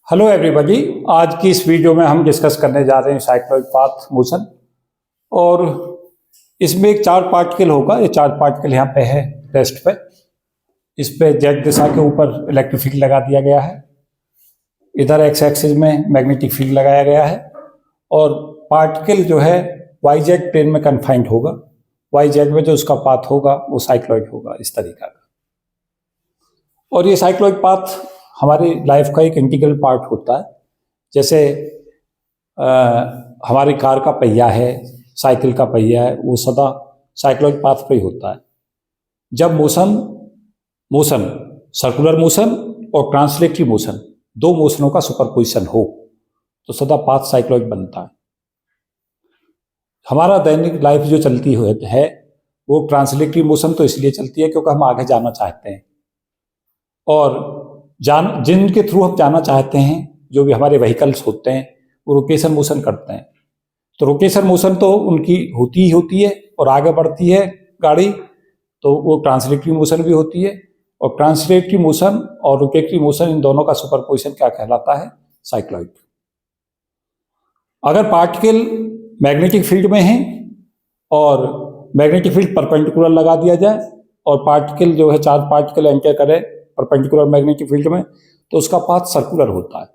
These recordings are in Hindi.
Hello everybody. आज की इस वीडियो में हम डिस्कस करने जा रहे हैं साइक्लॉइड पाथ मोशन। और इसमें एक चार्ज पार्टिकल होगा। ये चार्ज पार्टिकल यहाँ पे है रेस्ट पे। इस पे जेड दिशा के ऊपर इलेक्ट्रिक फील्ड लगा दिया गया है। इधर एक्स एक्सिस में मैग्नेटिक फील्ड लगाया गया है और पार्टिकल जो है वाई जेड प्लेन में कन्फाइंड होगा। वाई जेड में जो उसका पाथ होगा वो साइक्लॉइड होगा, इस तरीका का। और ये साइक्लॉइड पाथ हमारी लाइफ का एक इंटीग्रल पार्ट होता है। जैसे हमारी कार का पहिया है, साइकिल का पहिया है, वो सदा साइक्लॉइड पाथ पे ही होता है। जब मोशन सर्कुलर मोशन और ट्रांसलेटरी मोशन, दो मोशनों का सुपरपोजिशन हो तो सदा पाथ साइक्लॉइड बनता है। हमारा दैनिक लाइफ जो चलती है वो ट्रांसलेटरी मोशन तो इसलिए चलती है क्योंकि हम आगे जाना चाहते हैं, और जिनके थ्रू हम जाना चाहते हैं, जो भी हमारे व्हीकल्स होते हैं, वो रोटेशन मोशन करते हैं। तो रोटेशन मोशन तो उनकी होती ही होती है और आगे बढ़ती है गाड़ी, तो वो ट्रांसलेटरी मोशन भी होती है। और ट्रांसलेटरी मोशन और रोटेटरी मोशन, इन दोनों का सुपरपोजिशन क्या कहलाता है? साइक्लॉइड। अगर पार्टिकल मैग्नेटिक फील्ड में है और मैग्नेटिक फील्ड परपेंडिकुलर लगा दिया जाए और पार्टिकल जो है चार्ज पार्टिकल एंटर करे परपेंडिकुलर मैग्नेटिक फील्ड में, तो उसका पाथ सर्कुलर होता है।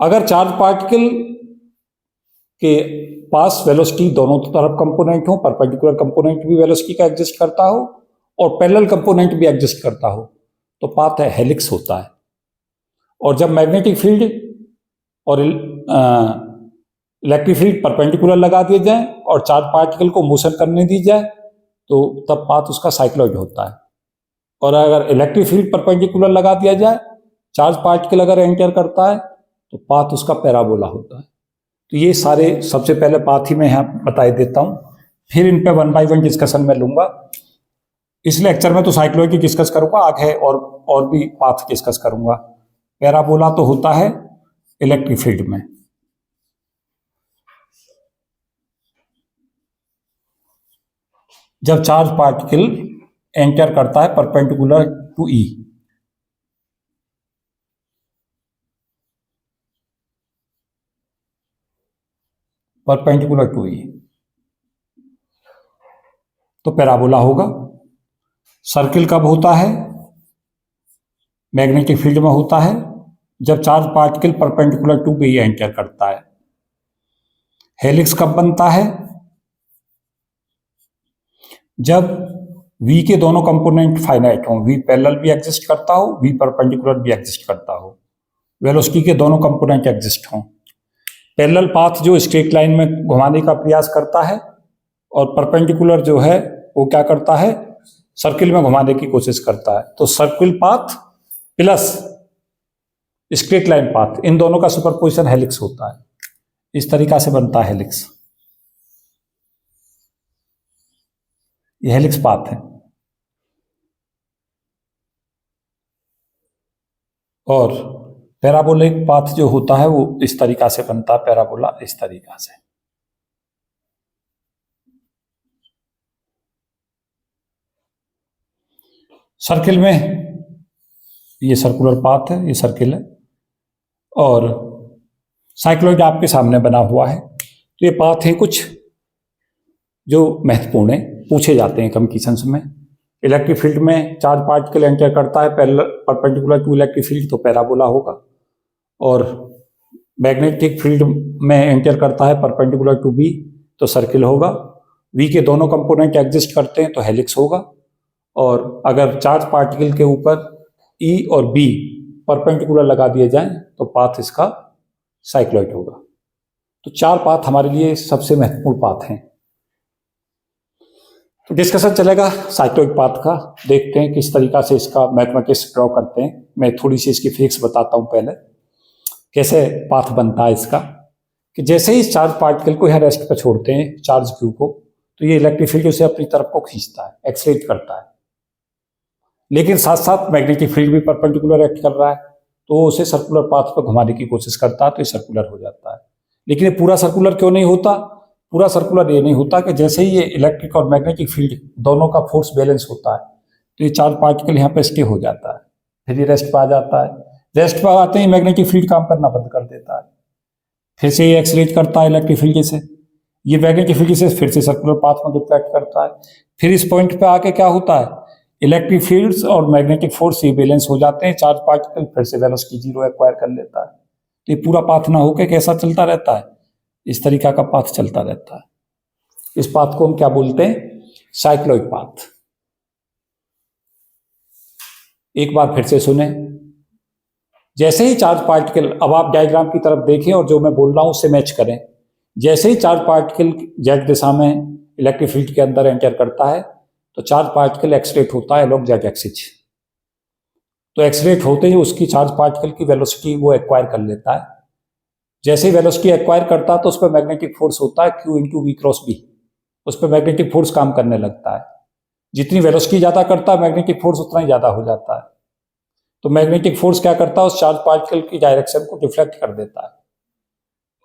अगर चार्ज पार्टिकल के पास वेलोसिटी दोनों तरफ कंपोनेंट हो, परपेंडिकुलर कंपोनेंट भी वेलोसिटी का एग्जिस्ट करता हो और पैरेलल कंपोनेंट भी एग्जिस्ट करता हो, तो पाथ है हेलिक्स होता है। और जब मैग्नेटिक फील्ड और इलेक्ट्रिक फील्ड परपेंडिकुलर लगा दिए जाए और चार्ज पार्टिकल को मोशन करने दी जाए, तो तब पाथ उसका साइक्लॉइड होता है। और अगर इलेक्ट्रिक फील्ड परपेंडिकुलर लगा दिया जाए, चार्ज पार्टिकल अगर एंटर करता है, तो पाथ उसका पैराबोला होता है। तो ये सारे सबसे पहले पाथ ही मैं यहाँ बता देता हूँ, फिर इन पे वन बाय वन डिस्कशन में लूंगा। इस लेक्चर में तो साइक्लॉइड की डिस्कस करूंगा, आगे और भी पाथ डिस्कस करूंगा। पैराबोला तो होता है इलेक्ट्रिक फील्ड में। जब चार्ज पार्टिकल एंटर करता है perpendicular to E, perpendicular to E, तो पैराबोला होगा। सर्किल कब होता है? मैग्नेटिक फील्ड में होता है जब charge particle perpendicular to E enter करता है। हेलिक्स कब बनता है? जब V के दोनों कंपोनेंट फाइनाइट हों, V पैरेलल भी एग्जिस्ट करता हो, V परपेंडिकुलर भी एग्जिस्ट करता हो, वेलोसिटी के दोनों कंपोनेंट एग्जिस्ट हों। पैरेलल पाथ जो स्ट्रेट लाइन में घुमाने का प्रयास करता है और परपेंडिकुलर जो है वो क्या करता है? सर्किल में घुमाने की कोशिश करता है। तो circle path plus straight line path, इन दोनों का सुपरपोजिशन हेलिक्स होता है। इस तरीका से बनता है हेलिक्स। ये हेलिक्स पाथ है। और पैराबोलिक पाथ जो होता है वो इस तरीका से बनता है, पैराबोला इस तरीका से। सर्किल में ये सर्कुलर पाथ है, ये सर्किल है, और साइक्लॉइड आपके सामने बना हुआ है। तो ये पाथ है कुछ जो महत्वपूर्ण है, पूछे जाते हैं कंपटीशंस में। इलेक्ट्रिक फील्ड में चार्ज पार्टिकल एंटर करता है परपेंडिकुलर टू इलेक्ट्रिक फील्ड, तो पैराबोला होगा। और मैग्नेटिक फील्ड में एंटर करता है परपेंडिकुलर टू बी, तो सर्किल होगा। वी के दोनों कंपोनेंट एग्जिस्ट करते हैं तो हेलिक्स होगा। और अगर चार्ज पार्टिकल के ऊपर ई और बी परपेंडिकुलर लगा दिए जाएं तो पाथ इसका साइक्लॉइड होगा। तो चार पाथ हमारे लिए सबसे महत्वपूर्ण पाथ हैं। तो डिस्कशन चलेगा साइक्लॉइड पाथ का। देखते हैं किस तरीका से इसका मैथमेटिक्स ड्रॉ करते हैं। मैं थोड़ी सी इसकी फिजिक्स बताता हूं पहले, कैसे पाथ बनता है इसका। कि जैसे ही चार्ज पार्टिकल को यहाँ रेस्ट पर छोड़ते हैं, चार्ज क्यू को, तो ये इलेक्ट्रिक फील्ड उसे अपनी तरफ को खींचता है, एक्सलेट करता है। लेकिन साथ साथ मैग्नेटिक फील्ड भी परपेंडिकुलर एक्ट कर रहा है, तो वो उसे सर्कुलर पाथ पर घुमाने की कोशिश करता है, तो ये सर्कुलर हो जाता है। लेकिन ये पूरा सर्कुलर क्यों नहीं होता? पूरा सर्कुलर ये नहीं होता कि जैसे ही ये इलेक्ट्रिक और मैग्नेटिक फील्ड दोनों का फोर्स बैलेंस होता है, तो ये चार्ज पार्टिकल यहाँ पे स्टे हो जाता है, फिर ये रेस्ट पे आ जाता है, रेस्ट पर आते ही मैग्नेटिक फील्ड काम करना बंद कर देता है, फिर से ये एक्सलेट करता है इलेक्ट्रिक फील्ड से, ये मैग्नेटिक फील्ड से फिर से सर्कुलर पाथ में रिफ्लेक्ट करता है। फिर इस पॉइंट पे आके क्या होता है, इलेक्ट्रिक फील्ड्स और मैग्नेटिक फोर्स ये बैलेंस हो जाते हैं, चार्ज पार्टिकल फिर से वेलोसिटी जीरो एक्वायर कर लेता है। तो ये पूरा पाथ ना होकर कैसा चलता रहता है, इस तरीका का पाथ चलता रहता है। इस पाथ को हम क्या बोलते हैं, साइक्लोइड पाथ। एक बार फिर से सुने, जैसे ही चार्ज पार्टिकल, अब आप डायग्राम की तरफ देखें और जो मैं बोल रहा हूं उससे मैच करें। जैसे ही चार्ज पार्टिकल जेड दिशा में इलेक्ट्रिक फील्ड के अंदर एंटर करता है तो चार्ज पार्टिकल एक्सलेट होता है अलोंग जेड एक्सिस। तो एक्सलेट होते ही उसकी चार्ज पार्टिकल की वेलोसिटी वो एक्वायर कर लेता है। जैसे ही वेलोसिटी एक्वायर करता है तो उस पर मैग्नेटिक फोर्स होता है Q into V cross B, उस पर मैग्नेटिक फोर्स काम करने लगता है। जितनी वेलोसिटी ज़्यादा करता है मैग्नेटिक फोर्स उतना ही ज़्यादा हो जाता है। तो मैग्नेटिक फोर्स क्या करता है, उस चार्ज पार्टिकल की डायरेक्शन को डिफ्लेक्ट कर देता है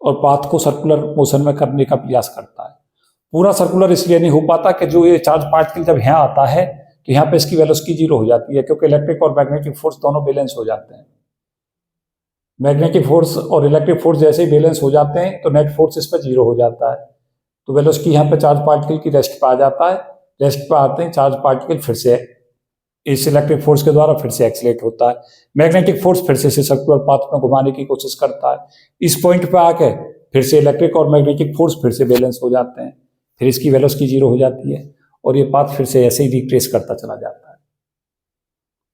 और पाथ को सर्कुलर मोशन में करने का प्रयास करता है। पूरा सर्कुलर इसलिए नहीं हो पाता कि जो ये चार्ज पार्टिकल जब यहाँ आता है तो यहाँ पे इसकी वेलोसिटी जीरो हो जाती है, क्योंकि इलेक्ट्रिक और मैग्नेटिक फोर्स दोनों बैलेंस हो जाते हैं। मैग्नेटिक फोर्स और इलेक्ट्रिक फोर्स जैसे ही बैलेंस हो जाते हैं तो नेट फोर्स इस पर जीरो हो जाता है। तो वेलोसिटी यहाँ पे चार्ज पार्टिकल की रेस्ट पर आ जाता है। रेस्ट पर आते हैं चार्ज पार्टिकल फिर से इस इलेक्ट्रिक फोर्स के द्वारा फिर से एक्सलेट होता है। मैग्नेटिक फोर्स फिर से सर्कुलर पाथ में घुमाने की कोशिश करता है। इस पॉइंट पे आके फिर से इलेक्ट्रिक और मैग्नेटिक फोर्स फिर से बैलेंस हो जाते हैं, फिर इसकी वेलोसिटी जीरो हो जाती है और ये पाथ फिर से ऐसे ही रिट्रेस करता चला जाता है।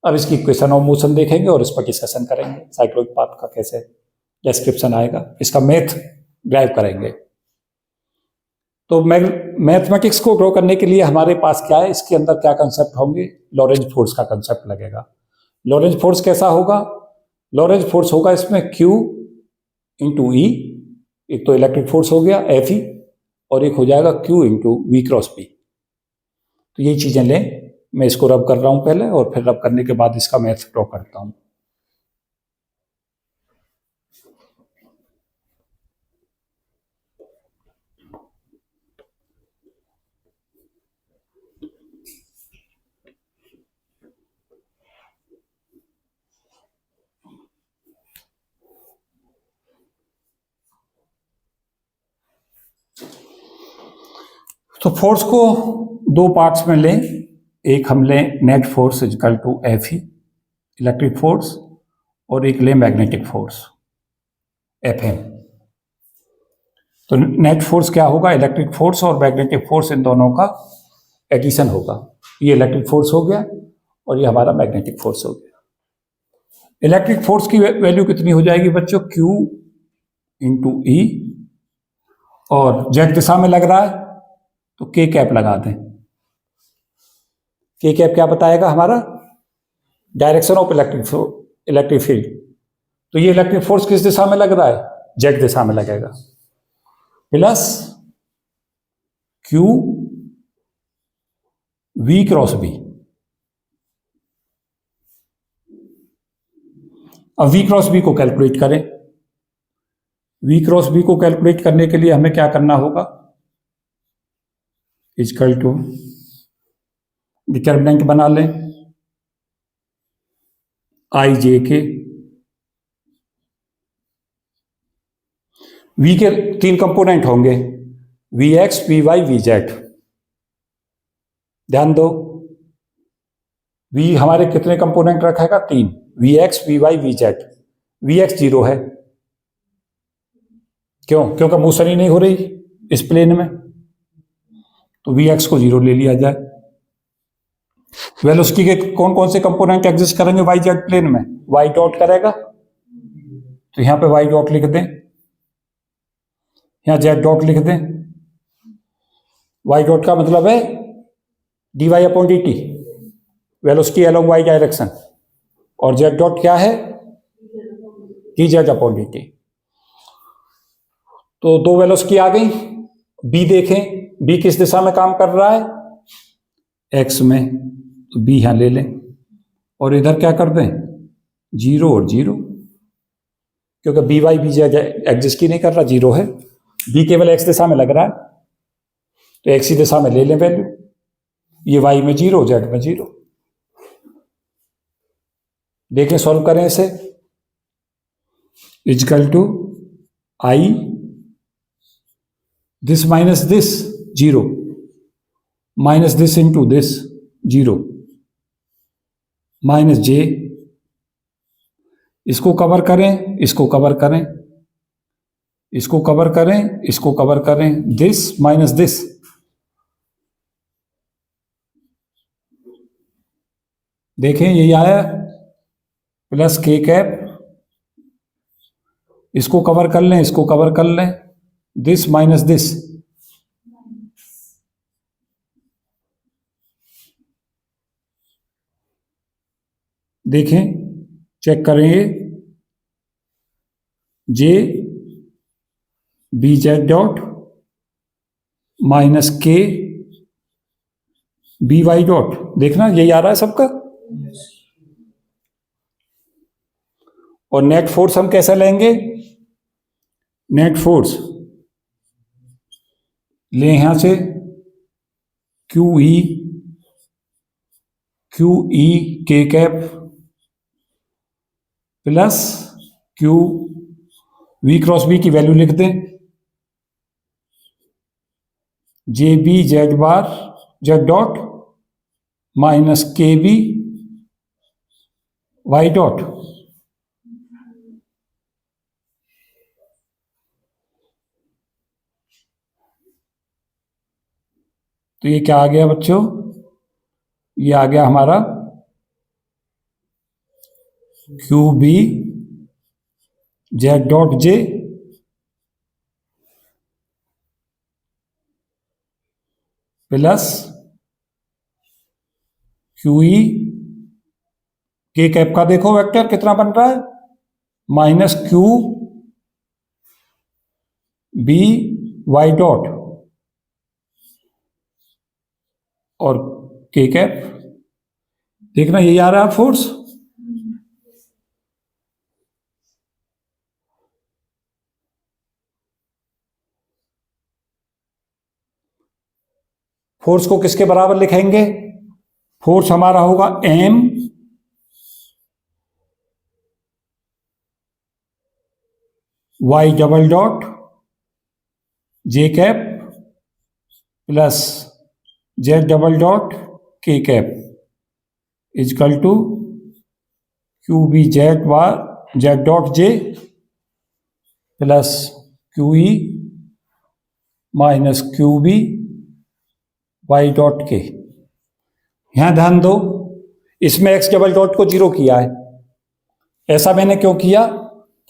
अब इसकी इक्वेशन ऑफ मोशन देखेंगे और इस पर डिस्कशन करेंगे, साइक्लोइड पाथ का कैसे डिस्क्रिप्शन आएगा, इसका मैथ ड्राइव करेंगे। तो मैथमेटिक्स को ड्रॉ करने के लिए हमारे पास क्या है, इसके अंदर क्या कंसेप्ट होंगे, लॉरेंज फोर्स का कंसेप्ट लगेगा। लॉरेंज फोर्स कैसा होगा, लॉरेंज फोर्स होगा इसमें Q इंटू ई, एक तो इलेक्ट्रिक फोर्स हो गया Fe और एक हो जाएगा Q into V cross B. तो यही चीजें लें, मैं इसको रब कर रहा हूं पहले और फिर रब करने के बाद इसका मैथ ड्रॉ करता हूं। तो फोर्स को दो पार्ट्स में लें, एक हम लें net force equal to Fe electric force और एक लें मैग्नेटिक फोर्स Fm। तो नेट फोर्स क्या होगा, इलेक्ट्रिक फोर्स और मैग्नेटिक फोर्स इन दोनों का एडिशन होगा। ये इलेक्ट्रिक फोर्स हो गया और ये हमारा मैग्नेटिक फोर्स हो गया। इलेक्ट्रिक फोर्स की वैल्यू कितनी हो जाएगी बच्चों, Q इंटू ई, और जेड दिशा में लग रहा है तो K कैप लगा दें। K कैप क्या बताएगा, हमारा डायरेक्शन ऑफ इलेक्ट्रिक फील्ड। तो ये इलेक्ट्रिक फोर्स किस दिशा में लग रहा है, जेड दिशा में लगेगा, plus Q V cross B. अब V क्रॉस बी को कैलकुलेट करें। V क्रॉस बी को कैलकुलेट करने के लिए हमें क्या करना होगा, इक्वल टू डिटर्मिनेंट बना लें आई जे के। V के तीन कंपोनेंट होंगे, Vx, Vy, Vz। ध्यान दो, V हमारे कितने कंपोनेंट रखेगा, तीन, Vx, Vy, Vz। Vx zero है, क्यों, क्योंकि मोशन ही नहीं हो रही इस प्लेन में, तो Vx को जीरो ले लिया जाए। वेलोसिटी के कौन कौन से कंपोनेंट एग्जिस्ट करेंगे वाई जेड प्लेन में, y डॉट करेगा, तो यहां पे y डॉट लिख दें, यहां z डॉट लिख दें। y डॉट का मतलब है dy upon dt, velocity along y direction, और z डॉट क्या है, dz अपॉन dt। तो दो वेलोसिटी आ गई। b देखें, b किस दिशा में काम कर रहा है, x में, तो b यहां ले लें और इधर क्या कर दें, जीरो और जीरो, क्योंकि B Y B Z exist ही नहीं कर रहा, जीरो है। b केवल x दिशा में लग रहा है तो x ही दिशा में ले लें वैल्यू, ये y में जीरो, z में जीरो। देखें, सॉल्व करें इसे, is equal to I, this minus this 0, minus this into this 0, minus J, इसको कवर करें, इसको कवर करें, इसको कवर करें, इसको कवर करें, दिस माइनस दिस, देखें यही आया, प्लस के कैप, इसको कवर कर लें, इसको कवर कर लें, दिस माइनस दिस, देखें चेक करेंगे, J B Z dot minus K B Y dot, देखना यही आ रहा है सबका। और नेट फोर्स हम कैसा लेंगे, नेट फोर्स ले यहां से Q E K cap plus Q V cross B की वैल्यू लिख दें, J B Z bar Z dot minus K B Y dot, तो ये क्या आ गया बच्चों, ये आ गया हमारा Q B Z dot J plus Q E K cap का देखो वेक्टर कितना बन रहा है, minus Q B Y dot और के कैप, देखना यही आ रहा है फोर्स। फोर्स को किसके बराबर लिखेंगे, फोर्स हमारा होगा M Y double dot J cap plus Z double dot K cap is equal to Q B Z bar Z dot J plus Q E minus Q B Y dot K. यहां ध्यान दो, इसमें एक्स डबल डॉट को 0 किया है, ऐसा मैंने क्यों किया,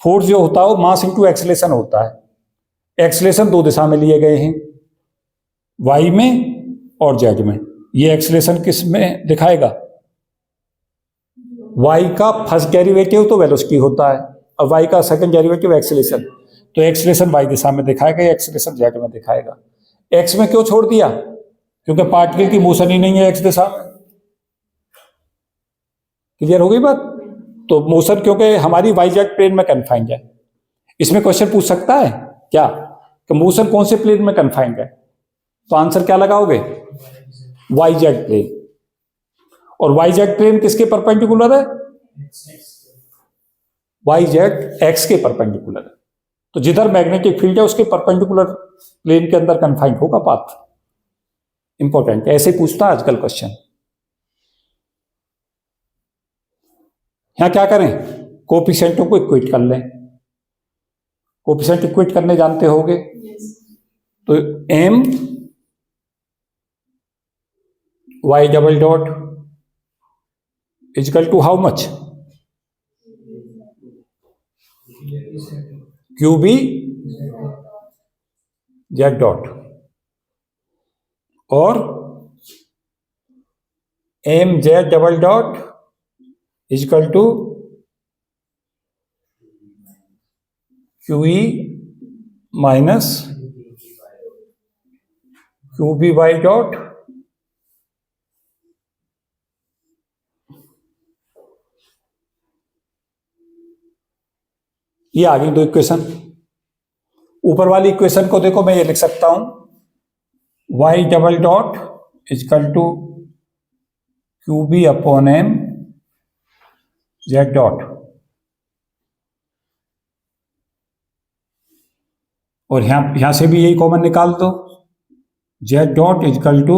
फोर्स जो होता है वो मास इंटू एक्सेलेरेशन होता है, एक्सेलेरेशन 2 दिशा में लिए गए हैं, वाई में और जेड में। ये एक्सेलेरेशन किस में दिखाएगा, वाई का फर्स्ट डेरिवेटिव तो वेलोसिटी होता है और वाई का सेकंड डेरिवेटिव एक्सेलेरेशन, तो एक्सेलेरेशन वाई दिशा में दिखाएगा, एक्सेलेरेशन जेड में दिखाएगा। एक्स में क्यों छोड़ दिया, क्योंकि पार्टिकल की मोशन ही नहीं है एक्स दिशा में। क्लियर हो गई बात, तो मोशन क्योंकि हमारी वाई जेड प्लेन में कन्फाइंड है। इसमें क्वेश्चन पूछ सकता है क्या कि मोशन कौन से प्लेन में कन्फाइंड है, तो आंसर क्या लगाओगे, वाई जेड प्लेन। और वाई जेड प्लेन किसके परपेंडिकुलर है, वाई जेड एक्स के परपेंडिकुलर है, तो जिधर मैग्नेटिक फील्ड है उसके परपेंडिकुलर प्लेन के अंदर कन्फाइंड होगा पाथ। इंपॉर्टेंट, ऐसे पूछता है आजकल क्वेश्चन। यहां क्या करें, कोफिशिएंटों को इक्वेट कर लें, कोफिशिएंट इक्वेट करने जानते होगे, तो M Y double dot is equal to how much, Q B Z dot और M Z double dot is equal to Q E minus Q B Y dot ये आ गई 2 इक्वेशन। ऊपर वाली इक्वेशन को देखो, मैं ये लिख सकता हूं Y double dot is equal to Q B upon M Z dot, और यहां से भी यही कॉमन निकाल दो, Z dot is equal to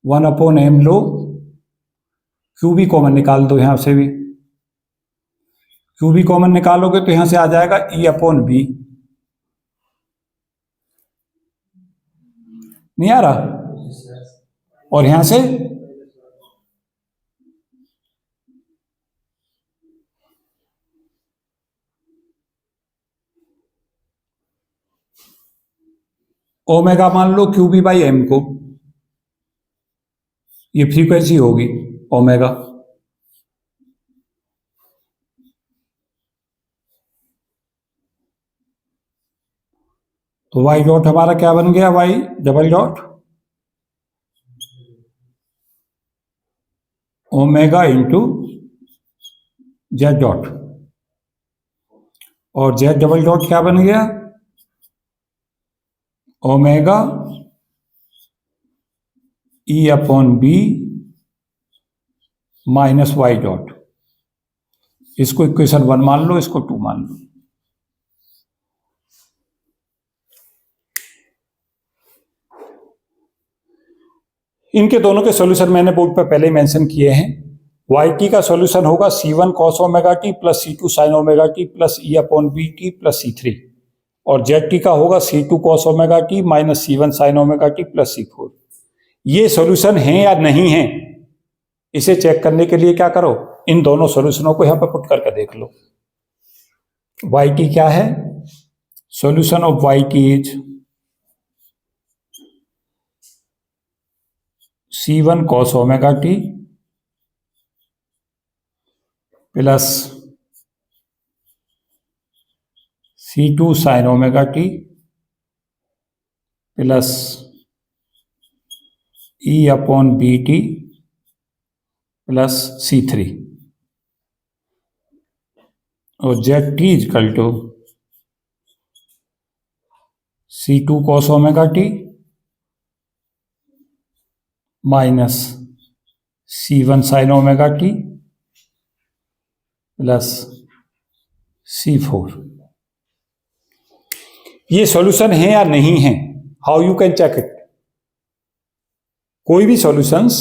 1/m लो, क्यू भी कॉमन निकाल दो, यहां से भी क्यू भी कॉमन निकालोगे तो यहां से आ जाएगा E/B। नहीं आ रहा? और यहां से ओमेगा मान लो QB/m को, ये फ्रीक्वेंसी होगी ओमेगा। तो वाई डॉट हमारा क्या बन गया, Y double dot omega into Z dot, और जेड डबल डॉट क्या बन गया, omega E/B minus Y dot. इसको इक्वेशन 1 मान लो, इसको 2 मान लो। इनके दोनों के सॉल्यूशन मैंने बोर्ड पर पहले ही मेंशन किए हैं। y का सॉल्यूशन होगा C1 cos omega T plus C2 sin omega T plus E/B T plus C3, और Z का होगा C2 cos omega T minus C1 sin omega T plus C4। ये सॉल्यूशन है या नहीं है, इसे चेक करने के लिए क्या करो, इन दोनों सॉल्यूशनों को यहां पर पुट करके देख लो। y क्या है, solution of y is C1 cos omega T plus C2 sin omega T plus E/B T plus C3, और ZT is equal to C2 cos omega T minus C1 sin omega T plus C4। ये सॉल्यूशन है या नहीं है, how you can check it. कोई भी सॉल्यूशंस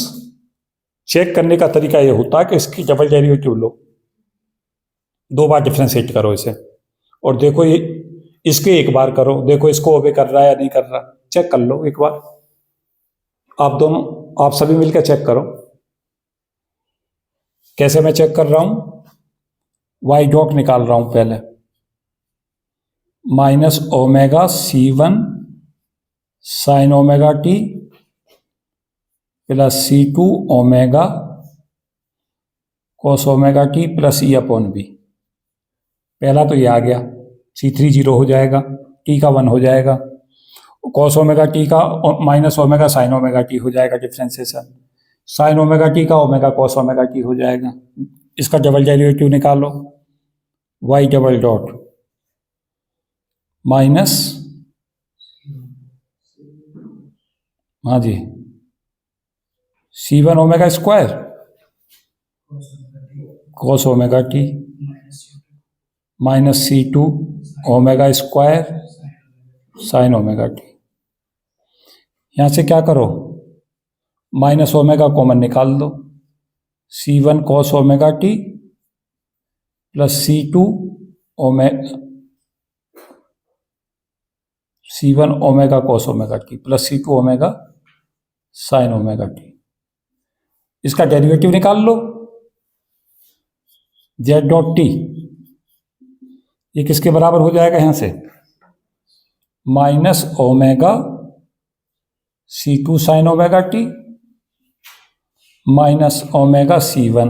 चेक करने का तरीका यह होता है कि इसकी डबल डेरिवेटिव लो, 2 बार डिफरेंशिएट करो इसे, और देखो ये इसके एक बार करो, देखो इसको ओबे कर रहा है या नहीं कर रहा, चेक कर लो एक बार। आप सभी मिलकर चेक करो। कैसे मैं चेक कर रहा हूं, वाई डॉट निकाल रहा हूं पहले, minus omega C1 sin omega T plus C2 omega cos omega T plus E/B। पहला तो ये आ गया, C3 0 हो जाएगा, टी का 1 हो जाएगा, cos ओमेगा टी का minus omega sin omega T हो जाएगा डिफ्रेंसिएशन, sin ओमेगा टी का ओमेगा cos ओमेगा टी हो जाएगा। इसका डबल डेरिवेटिव निकालो, y डबल डॉट माइनस, हाँ जी, C1 omega square cos omega T minus C2 omega square sin omega T. यहां से क्या करो, माइनस ओमेगा कॉमन निकाल दो, C1 cos omega T plus C1 omega cos omega T plus C2 omega sin omega T. इसका डेरिवेटिव निकाल लो, Z डॉट टी, ये किसके बराबर हो जाएगा, यहां से minus omega C2 sin omega T minus omega C1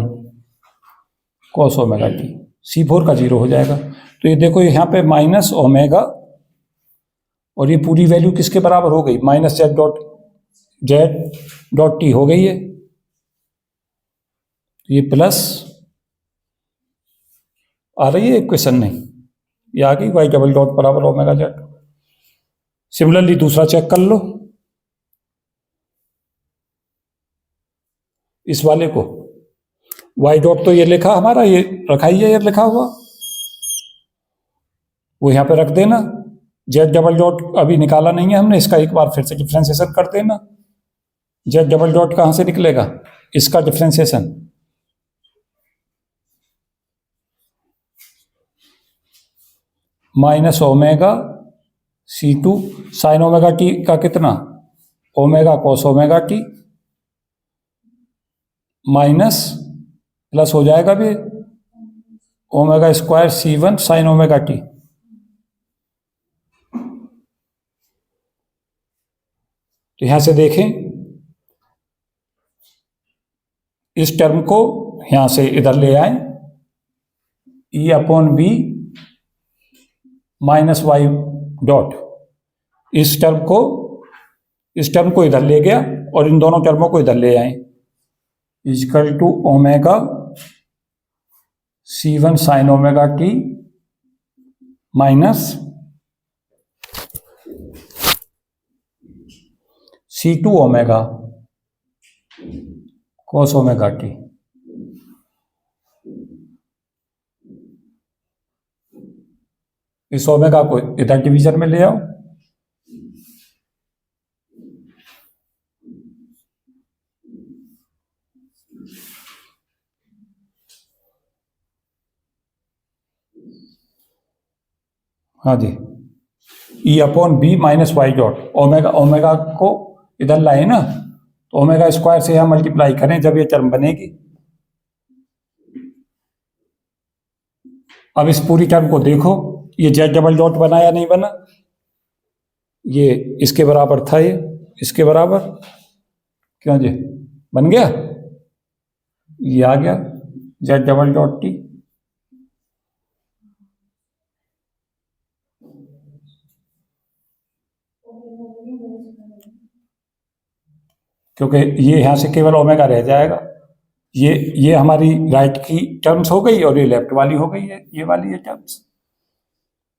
cos omega T, C4 का 0 हो जाएगा। तो ये देखो यहां पे माइनस ओमेगा, और ये पूरी वैल्यू किसके बराबर हो गई, माइनस Z डॉट टी हो गई है, ये प्लस आ रही है इक्वेशन, नहीं ये आ गई, वाई डबल डॉट बराबर ओमेगा जेड। सिमिलरली दूसरा चेक कर लो, इस वाले को वाई डॉट तो ये लिखा हमारा, ये रखा ही है, ये लिखा हुआ, वो यहां पे रख देना, जेड डबल डॉट अभी निकाला नहीं है हमने, इसका एक बार फिर से डिफ्रेंसिएशन कर देना। जेड डबल डॉट कहाँ से निकलेगा, इसका differentiation minus omega C2 sign omega T का कितना, omega cos omega T minus plus हो जाएगा भी omega square C1 sine omega T. तो यहां से देखें, इस टर्म को यहां से इधर ले आए, E/B माइनस वाई डॉट, इस टर्म को इधर ले गया और इन दोनों टर्मों को इधर ले आए, equal to omega C1 sine omega T minus C2 omega cos omega T. इस ओमेगा को इधर डिवीजन में ले आओ, हाँ जी, E/B minus Y dot, omega को इधर लाए ना, तो ओमेगा स्क्वायर से यहां मल्टीप्लाई करें जब ये टर्म बनेगी। अब इस पूरी टर्म को देखो, ये जेड डबल डॉट बना या नहीं बना, ये इसके बराबर था, ये इसके बराबर, क्यों जी बन गया, ये आ गया जेड डबल डॉट टी। क्योंकि ये यहां से केवल ओमेगा रह जाएगा, ये हमारी राइट की टर्म्स हो गई और ये लेफ्ट वाली हो गई है, ये वाली है टर्म्स।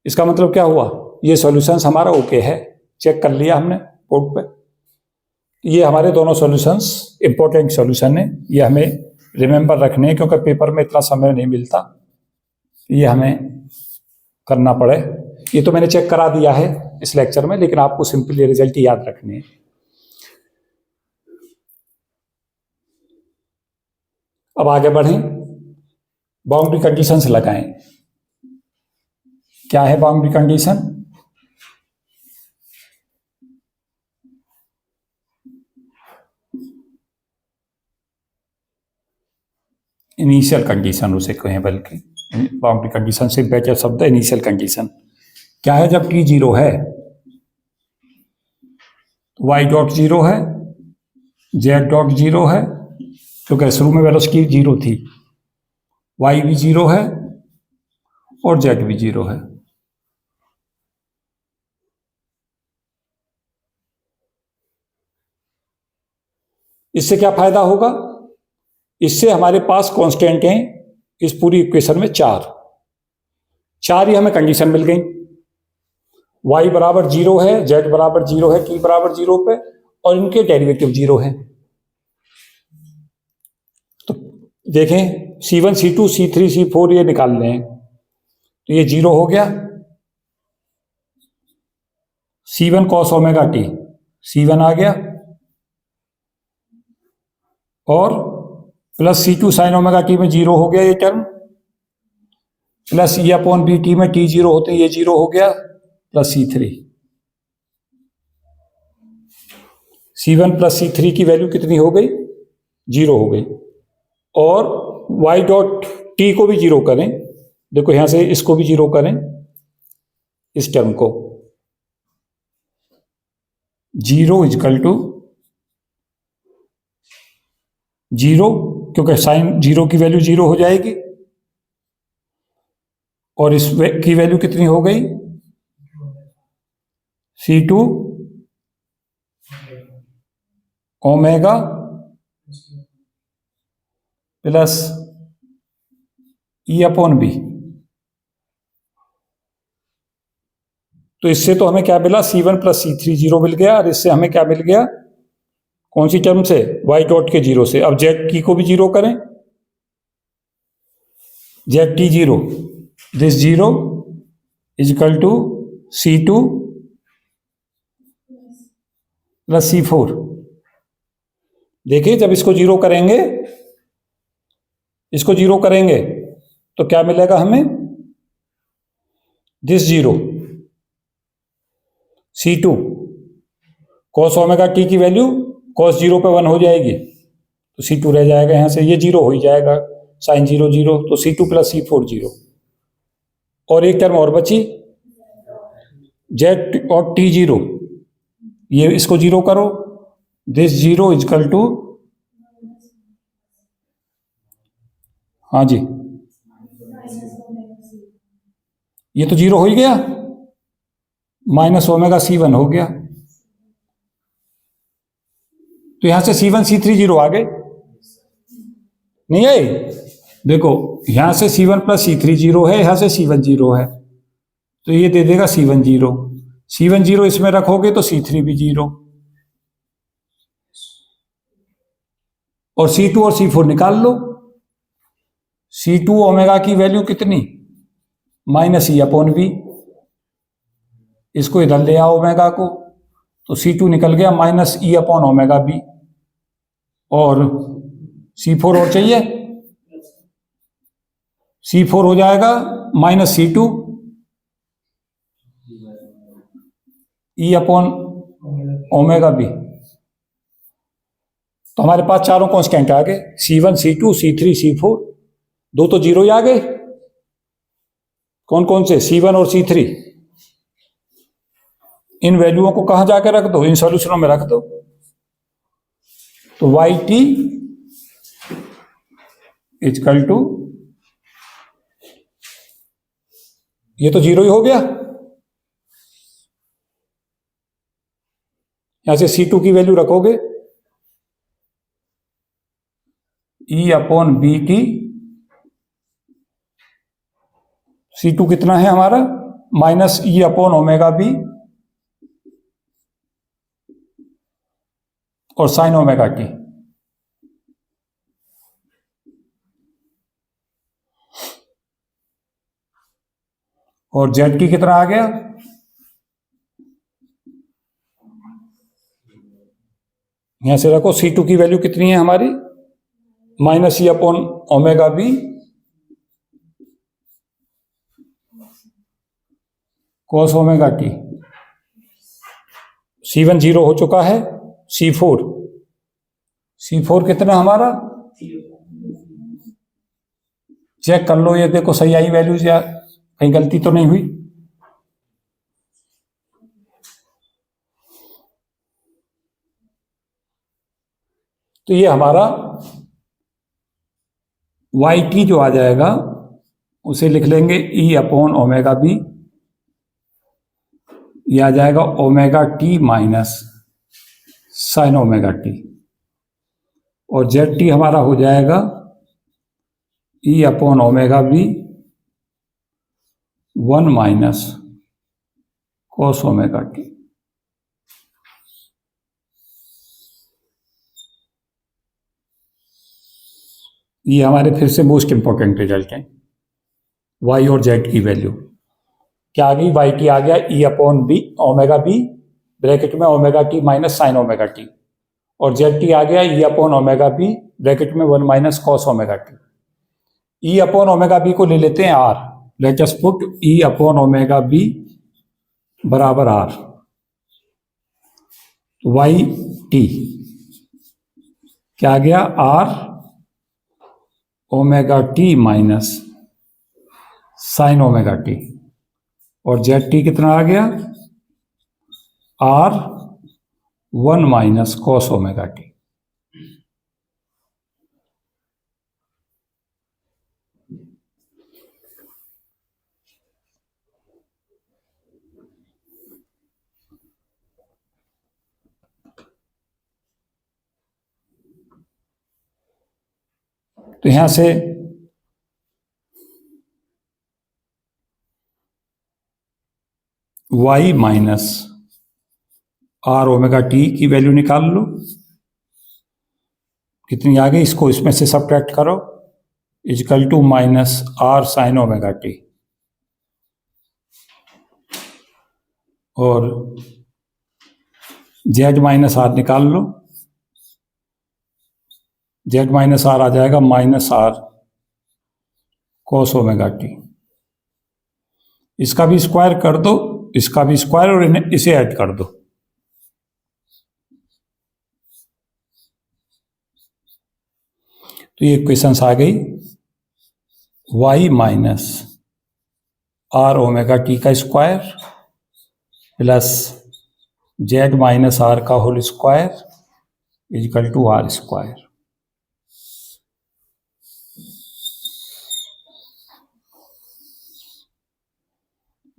इसका मतलब क्या हुआ, ये सॉल्यूशंस हमारा ओके है, चेक कर लिया हमने बोर्ड पे। ये हमारे दोनों सॉल्यूशंस इंपॉर्टेंट सॉल्यूशन है, ये हमें रिमेंबर रखने हैं, क्योंकि पेपर में इतना समय नहीं मिलता, ये हमें करना पड़े। ये तो मैंने चेक करा दिया है इस लेक्चर में, लेकिन आपको सिंपली रिजल्ट याद रखने हैं। अब आगे बढ़ें, बाउंड्री कंडीशंस लगाएं। क्या है बाउंड्री कंडीशन, इनिशियल कंडीशन उसे कहें, बल्कि बाउंड्री कंडीशन से बेटर शब्द इनिशियल कंडीशन। क्या है, जब t 0 है तो y डॉट 0 है, z डॉट 0 है, क्योंकि शुरू में वेलोसिटी 0 थी, y भी 0 है और z भी 0 है। इससे क्या फायदा होगा, इससे हमारे पास कांस्टेंट हैं इस पूरी इक्वेशन में चार ही हमें कंडीशन मिल गई। y बराबर 0 है, z बराबर 0 है, t बराबर 0 पे, और इनके डेरिवेटिव 0 है। तो देखें C1 C2 C3 C4 ये निकाल लें, तो ये 0 हो गया। C1 cos omega t, C1 आ गया, और plus C2 sign omega T में 0 हो गया ये टर्म, प्लस E/B t में t 0 होते ये 0 हो गया, plus C3। C1 plus C3 की वैल्यू कितनी हो गई, 0 हो गई। और y डॉट t को भी 0 करें, देखो यहां से इसको भी 0 करें, इस टर्म को 0 इक्वल टू 0, क्योंकि साइन 0 की वैल्यू 0 हो जाएगी, और इस की वैल्यू कितनी हो गई, C2 ओमेगा प्लस E/B। तो इससे तो हमें क्या मिला, C1 प्लस C3 0 मिल गया, और इससे हमें क्या मिल गया, कौन सी टर्म से, y डॉट के 0 से। अब ZT को भी 0 करें, ZT 0, this 0 is equal to C2 plus C4। देखिए जब इसको जीरो करेंगे, इसको जीरो करेंगे तो क्या मिलेगा हमें, this zero C2 cos omega T की वैल्यू कॉस जीरो पे 1 हो जाएगी तो C2 रह जाएगा, यहां से ये जीरो हो ही जाएगा, साइन जीरो जीरो, तो C2 प्लस C4 जीरो। और एक टर्म और बची Z और T जीरो, ये इसको जीरो करो, दिस जीरो इजकल टू, हाँ जी ये तो जीरो हो ही गया, माइनस ओमेगा C1 हो गया, तो यहां से C1 C3 जीरो आ गए, नहीं आए? देखो यहां से C1 प्लस C3 जीरो है, यहां से C1 जीरो है, तो ये दे देगा C1 जीरो, C1 जीरो इसमें रखोगे तो C3 भी जीरो, और C2 और C4 निकाल लो। C2 ओमेगा की वैल्यू कितनी, माइनस ई अपॉन बी, इसको इधर ले आओ ओमेगा को, तो C2 निकल गया minus E upon omega B, और C4 और चाहिए, C4 हो जाएगा minus C2 E upon omega B. तो हमारे पास चारों कांस्टेंट आ गए, C1 C2 C3 C4, दो तो जीरो ही आ गए, कौन कौन से, C1 और C3। इन वैल्यूओं को कहां जाके रख दो, इन सॉल्यूशनों में रख दो, तो YT इजकल टू, ये तो जीरो ही हो गया, यहां से C2 की वैल्यू रखोगे E upon B T, C2 कितना है हमारा, minus E upon omega B और साइन ओमेगा टी। और जेड की कितना आ गया, यहां से रखो C2 की वैल्यू कितनी है हमारी, minus E upon omega B cos omega T. C1 zero हो चुका है, C4 कितना हमारा, चेक कर लो, ये देखो सही आई वैल्यूज या कहीं गलती तो नहीं हुई। तो ये हमारा YT जो आ जाएगा उसे लिख लेंगे E अपॉन ओमेगा बी, ये आ जाएगा omega T minus sine omega T, और ZT हमारा हो जाएगा E upon omega B 1 minus cos omega T. ये हमारे फिर से मोस्ट इंपॉर्टेंट रिजल्ट हैं, Y और Z की वैल्यू क्या आ गई, YT आ गया E upon B omega B bracket में omega T minus sine omega T, और ZT आ गया E upon omega B bracket में 1 minus cos omega T. E upon omega B को ले लेते हैं R, let us put E upon omega B बराबर R, YT क्या आ गया, R omega T minus sine omega T, और ZT कितना आ गया, R 1 minus cos omega T. तो यहां से Y minus R omega T की वैल्यू निकाल लो, कितनी आ गई, इसको इसमें से सब्ट्रैक्ट करो, is equal to minus R sine omega T, और जेड माइनस आर निकाल लो, जेड माइनस आर आ जाएगा minus R cos omega T. इसका भी स्क्वायर कर दो, इसका भी स्क्वायर, और इसे ऐड कर दो। तो ये इक्वेशंस आ गई, y minus R omega T का square plus Z minus R का whole square is equal to R square.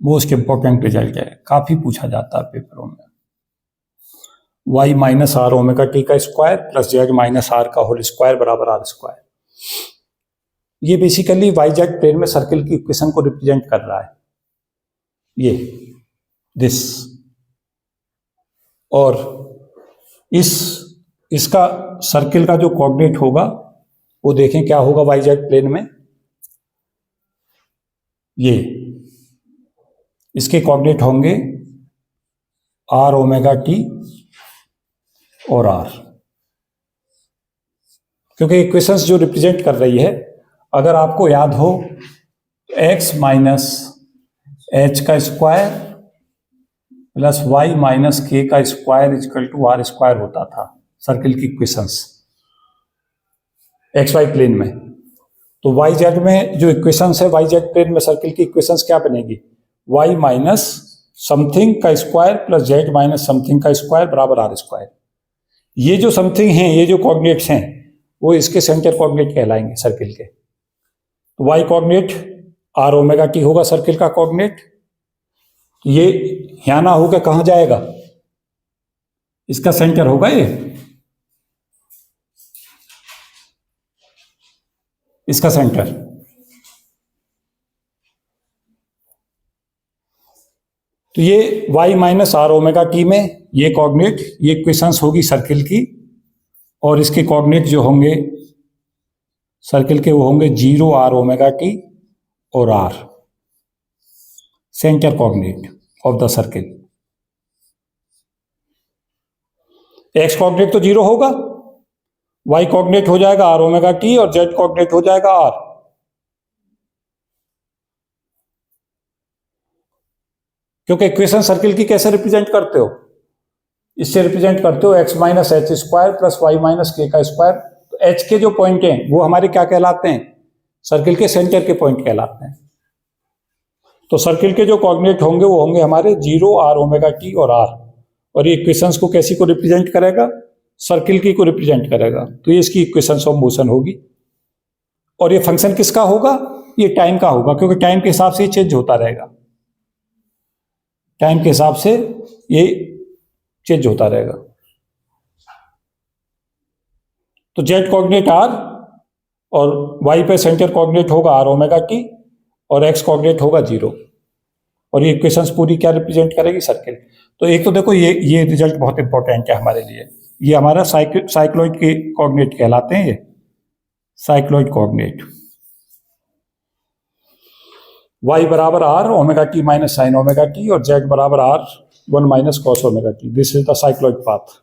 Most important result है, काफी पूछा जाता है पेपरों में। y minus R omega T का square plus Z minus R का होल स्क्वायर बराबर आर स्क्वायर। ये बेसिकली वाई जेड प्लेन में सर्किल की इक्वेशन को रिप्रेजेंट कर रहा है, ये दिस। और इसका सर्किल का जो कोऑर्डिनेट होगा वो देखें क्या होगा वाई जेड प्लेन में। ये इसके कोऑर्डिनेट होंगे आर ओमेगा टी और आर, क्योंकि इक्वेशंस जो रिप्रेजेंट कर रही है, अगर आपको याद हो x माइनस एच का square plus y minus K का square equal to R square होता था सर्किल की इक्वेशंस एक्स वाई प्लेन में। तो वाई जेड में जो इक्वेशंस है, वाई जेड प्लेन में सर्किल की इक्वेशंस क्या बनेगी, y माइनस समथिंग का square plus Z minus something का स्क्वायर बराबर आर स्क्वायर। ये जो समथिंग हैं, ये जो कोऑर्डिनेट्स हैं, वो इसके सेंटर कोऑर्डिनेट कहलाएंगे सर्किल के। तो y coordinate R omega T होगा सर्किल का कोऑर्डिनेट। ये यहां ना होकर कहां जाएगा, इसका सेंटर होगा ये, इसका सेंटर। तो ये y minus R omega T में ये कोऑर्डिनेट, ये इक्वेशंस होगी सर्किल की, और इसके कोऑर्डिनेट जो होंगे सर्किल के वो होंगे 0 आर ओमेगा टी और R, centre coordinate of the circle. x coordinate तो 0 होगा, y कोऑर्डिनेट हो जाएगा आर ओमेगा टी और z कोऑर्डिनेट हो जाएगा आर। क्योंकि इक्वेशन सर्किल की कैसे रिप्रेजेंट करते हो, इससे रिप्रेजेंट करते हो x minus H square plus Y minus K का स्क्वायर। तो h के जो पॉइंट हैं वो हमारे क्या कहलाते हैं, सर्किल के सेंटर के पॉइंट कहलाते हैं। तो सर्किल के जो कोऑर्डिनेट होंगे वो होंगे हमारे 0 आर ओमेगा टी और आर, और ये इक्वेशंस को कैसी को रिप्रेजेंट करेगा, सर्किल की को रिप्रेजेंट करेगा। तो ये इसकी इक्वेशंस ऑफ मोशन होगी। और ये फंक्शन किसका होगा, ये टाइम का होगा, क्योंकि टाइम के हिसाब से चेंज होता रहेगा, टाइम के हिसाब से ये चेंज होता रहेगा। तो जेड कोऑर्डिनेट आर और वाई पे सेंटर कोऑर्डिनेट होगा आर ओमेगा टी और एक्स कोऑर्डिनेट होगा 0, और ये इक्वेशंस पूरी क्या रिप्रेजेंट करेगी, सर्किल। तो एक तो देखो ये रिजल्ट बहुत इंपॉर्टेंट है हमारे लिए, ये हमारा साइक्लॉइड के कोऑर्डिनेट कहलाते हैं, ये साइक्लॉइड कोऑर्डिनेट। y बराबर R omega T minus sine omega T और z बराबर R 1 minus cos omega T. This is the cycloid path.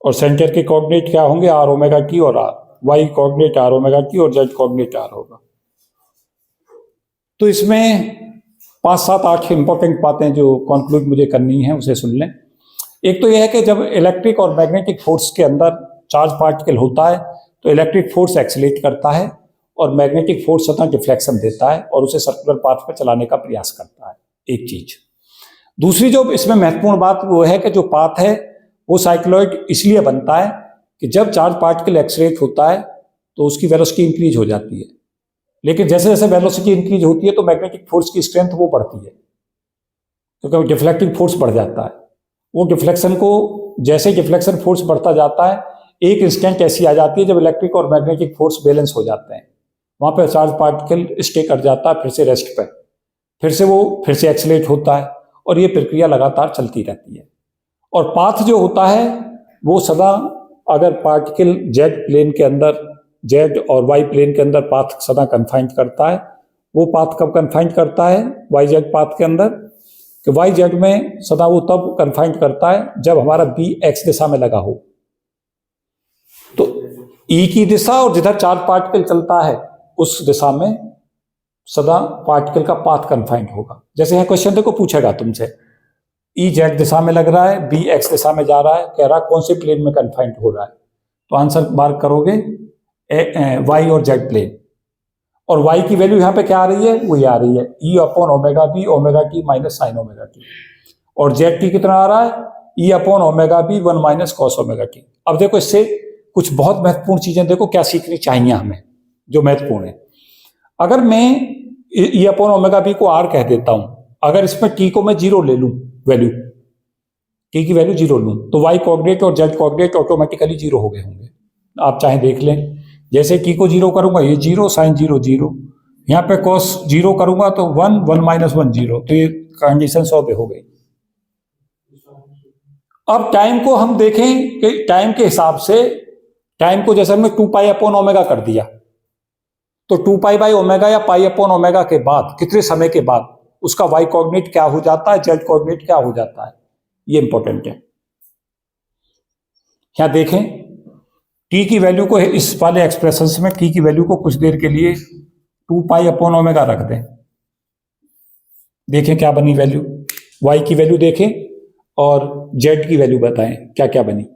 और सेंटर के कोऑर्डिनेट क्या होंगे, आर ओमेगा टी और R, y coordinate R omega T और z कोऑर्डिनेट आर होगा। तो इसमें 5, 7, 8 इंपॉर्टेंट बातें जो कंक्लूड मुझे करनी है उसे सुन लें। एक तो यह है कि जब इलेक्ट्रिक और मैग्नेटिक फोर्स के अंदर चार्ज पार्टिकल होता है तो इलेक्ट्रिक फोर्स एक्सीलरेट करता है और मैग्नेटिक फोर्स सतह डिफ्लेक्शन देता है और उसे सर्कुलर पाथ पर चलाने का प्रयास करता है, एक चीज। दूसरी जो इसमें महत्वपूर्ण बात वो है कि जो पाथ है वो साइक्लॉइड इसलिए बनता है कि जब चार्ज पार्टिकल एक्सीलरेट होता है तो उसकी वेलोसिटी इंक्रीज हो जाती है, लेकिन जैसे जैसे वेलोसिटी इंक्रीज होती है तो मैग्नेटिक फोर्स की स्ट्रेंथ वो बढ़ती है, क्योंकि डिफ्लेक्टिंग फोर्स बढ़ जाता है। वो डिफ्लेक्शन को, जैसे डिफ्लेक्शन फोर्स बढ़ता जाता है, एक इंस्टेंट ऐसी आ जाती है जब इलेक्ट्रिक और मैग्नेटिक फोर्स बैलेंस हो जाते हैं, वहां पर चार्ज पार्टिकल स्टे कर जाता है फिर से रेस्ट पे, फिर से वो फिर से एक्सीलरेट होता है और ये प्रक्रिया लगातार चलती रहती है। और पाथ जो होता है वो सदा, अगर पार्टिकल जेड प्लेन के अंदर, जेड और वाई प्लेन के अंदर पाथ सदा कन्फाइंड करता है, वो पाथ कब कन्फाइंड करता है वाई जेड पाथ के अंदर, कि वाई जेड में सदा वो तब कन्फाइंड करता है जब हमारा बी एक्स दिशा में लगा हो। तो ई की दिशा और जिधर चार्ज पार्टिकल चलता है उस दिशा में सदा पार्टिकल का पाथ कन्फाइंड होगा। जैसे यहाँ क्वेश्चन देखो पूछेगा तुमसे, ई जेड दिशा में लग रहा है, बी एक्स दिशा में जा रहा है, कह रहा कौन से प्लेन में कन्फाइंड हो रहा है, तो आंसर मार्क करोगे वाई और जेड प्लेन। और वाई की वैल्यू यहाँ पे क्या आ रही है, वही आ रही है E upon omega B omega T minus sine omega T. और जेड टी कितना आ रहा है, E upon omega B 1 minus cos omega T. अब देखो इससे कुछ बहुत महत्वपूर्ण चीजें देखो क्या सीखनी चाहिए हमें, जो महत्वपूर्ण है। अगर मैं ई अपॉन ओमेगा बी को आर कह देता हूं, अगर इसमें टी को मैं जीरो ले लूं, वैल्यू टी की वैल्यू जीरो लूं, तो वाई कोऑर्डिनेट और जेड कोऑर्डिनेट ऑटोमेटिकली जीरो हो गए होंगे। आप चाहे देख लें, जैसे टी को जीरो करूंगा ये जीरो, साइन जीरो जीरो, यहाँ पे कॉस जीरो करूंगा तो 1 1 माइनस 1 जीरो, तो ये कंडीशन 100 हो गई। अब टाइम को हम देखें कि टाइम के हिसाब से, टाइम को जैसे हमने 2 पाई अपॉन ओमेगा कर दिया, तो 2 पाई बाई ओमेगा या पाई अपॉन ओमेगा के बाद कितने समय के बाद उसका वाई कोऑर्डिनेट क्या हो जाता है, जेड कोऑर्डिनेट क्या हो जाता है, ये इंपॉर्टेंट है। यहां देखें टी की वैल्यू को, इस वाले एक्सप्रेशन में टी की वैल्यू को कुछ देर के लिए 2 पाई अपॉन ओमेगा रख दें। देखें क्या बनी वैल्यू, वाई की वैल्यू देखें और जेड की वैल्यू बताएं क्या क्या बनी।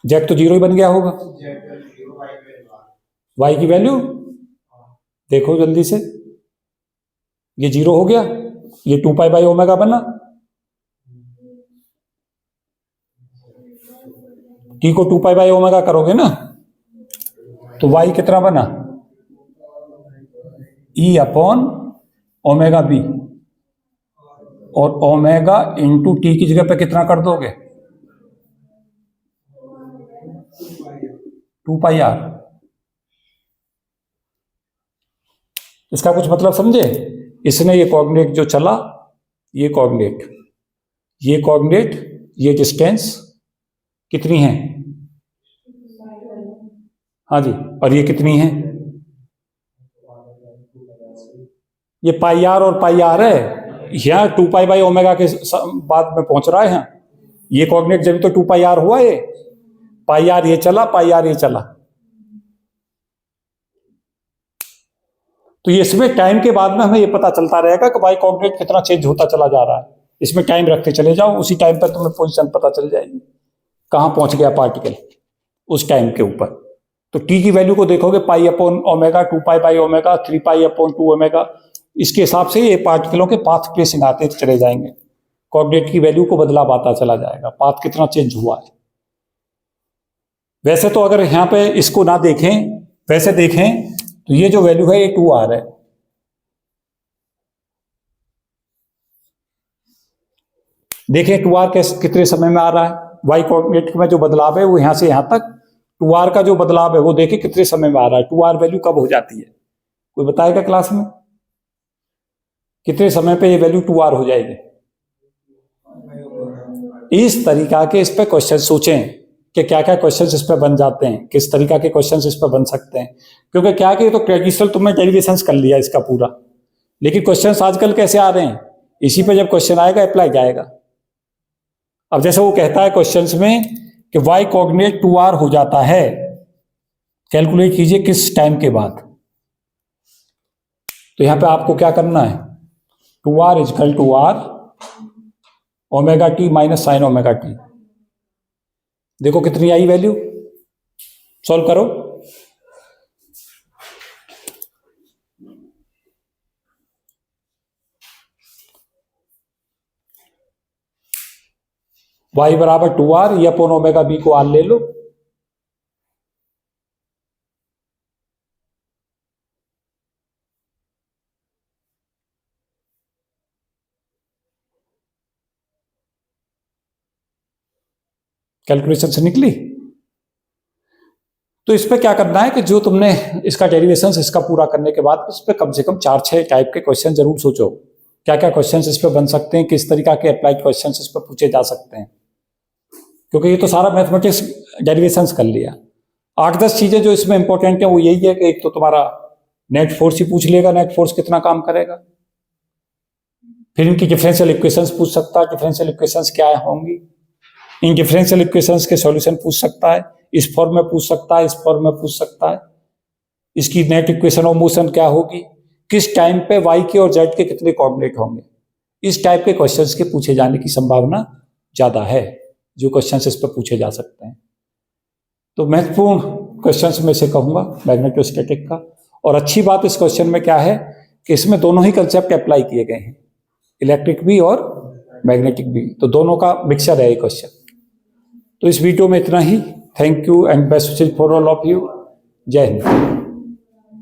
जेड तो जीरो ही बन गया होगा, वाई की वैल्यू देखो जल्दी से, ये जीरो हो गया, ये 2 पाई बाई ओमेगा बना, टी को 2 पाई बाई ओमेगा करोगे ना तो वाई कितना बना, ई अपॉन ओमेगा बी, और ओमेगा इंटू टी की जगह पे कितना कर दोगे, 2 पाई आर। इसका कुछ मतलब समझे, इसने ये कोऑर्डिनेट जो चला, ये कोऑर्डिनेट, ये कोऑर्डिनेट, ये डिस्टेंस कितनी है, हाँ जी, और ये कितनी है, ये पाई आर और पाई आर है, यहाँ 2 पाई बाई ओमेगा के बाद में पहुंच रहा है। यहाँ ये कोऑर्डिनेट जब तो 2 पाई आर हुआ, ये पाई आर ये चला, पाई आर ये चला, तो ये इसमें टाइम के बाद में हमें ये पता चलता रहेगा कि वाई कोऑर्डिनेट कितना चेंज होता चला जा रहा है। इसमें टाइम रखते चले जाओ, उसी टाइम पर तुम्हें पोजीशन पता चल जाएगी कहां पहुंच गया पार्टिकल उस टाइम के ऊपर। तो टी की वैल्यू को देखोगे pi upon omega, 2 pi by omega, 3 pi upon 2 omega, इसके हिसाब से ये पार्टिकलों के पाथ प्लेसिंग आते चले जाएंगे, कोऑर्डिनेट की वैल्यू को बदला पाता चला जाएगा, पाथ कितना चेंज हुआ है। वैसे तो अगर यहां पे इसको ना देखें, वैसे देखें तो ये जो वैल्यू है ये 2r है, देखें 2r कितने समय में आ रहा है, वाई कोऑर्डिनेट में जो बदलाव है वो यहां से यहां तक, 2r का जो बदलाव है वो देखें कितने समय में आ रहा है, 2r वैल्यू कब हो जाती है, कोई बताएगा क्लास में कितने समय पे ये वैल्यू 2r हो जाएगी। इस तरीका के इस पे क्वेश्चन सोचें कि क्या क्या क्वेश्चंस इस पे बन जाते हैं, किस तरीका के क्वेश्चंस इस पे बन सकते हैं, क्योंकि क्या कि तो ट्रेडिशनल तुमने डेरिवेशंस कर लिया इसका पूरा, लेकिन क्वेश्चंस आजकल कैसे आ रहे हैं, इसी पे जब क्वेश्चन आएगा अप्लाई जाएगा। अब जैसे वो कहता है क्वेश्चंस में कि वाई कोऑर्डिनेट 2r हो जाता है, कैलकुलेट कीजिए किस टाइम के बाद, तो यहां पे आपको क्या करना है, 2r is equal to r omega T minus sine omega T, देखो कितनी आई वैल्यू, सॉल्व करो, y बराबर 2r, ये अपॉन ओमेगा बी को r ले लो, कैलकुलेशन से निकली। तो इस पे क्या करना है कि जो तुमने इसका डेरिवेशंस इसका पूरा करने के बाद इस पे कम से कम 4-6 टाइप के क्वेश्चन जरूर सोचो, क्या क्या क्वेश्चंस इस पे बन सकते हैं, किस तरीका के अप्लाइड क्वेश्चंस इस पे पूछे जा सकते हैं, क्योंकि ये तो सारा मैथमेटिक्स डेरिवेशंस कर लिया। 8-10 चीजें जो इसमें इंपॉर्टेंट है वो यही है कि एक तो तुम्हारा नेट फोर्स ही पूछ लेगा, नेट फोर्स कितना काम करेगा, फिर इनकी डिफरेंशियल इक्वेशंस पूछ सकता है, डिफरेंशियल इक्वेशंस क्या होंगी, इन डिफरेंशियल इक्वेशंस के सॉल्यूशन पूछ सकता है, इस फॉर्म में पूछ सकता है, इस फॉर्म में पूछ सकता है, इसकी नेट इक्वेशन ऑफ मोशन क्या होगी, किस टाइम पे वाई के और जेड के कितने कोऑर्डिनेट होंगे। इस टाइप के क्वेश्चंस के पूछे जाने की संभावना ज्यादा है, जो क्वेश्चंस इस पर पूछे जा सकते हैं। तो महत्वपूर्ण क्वेश्चंस में से कहूंगा मैग्नेटोस्टैटिक का। और अच्छी बात इस क्वेश्चन में क्या है कि इसमें दोनों ही कंसेप्ट अप्लाई किए गए हैं, इलेक्ट्रिक भी और मैग्नेटिक भी, तो दोनों का मिक्सचर है ये क्वेश्चन। तो इस वीडियो में इतना ही। Thank you and best wishes for all of you. जय हिंद।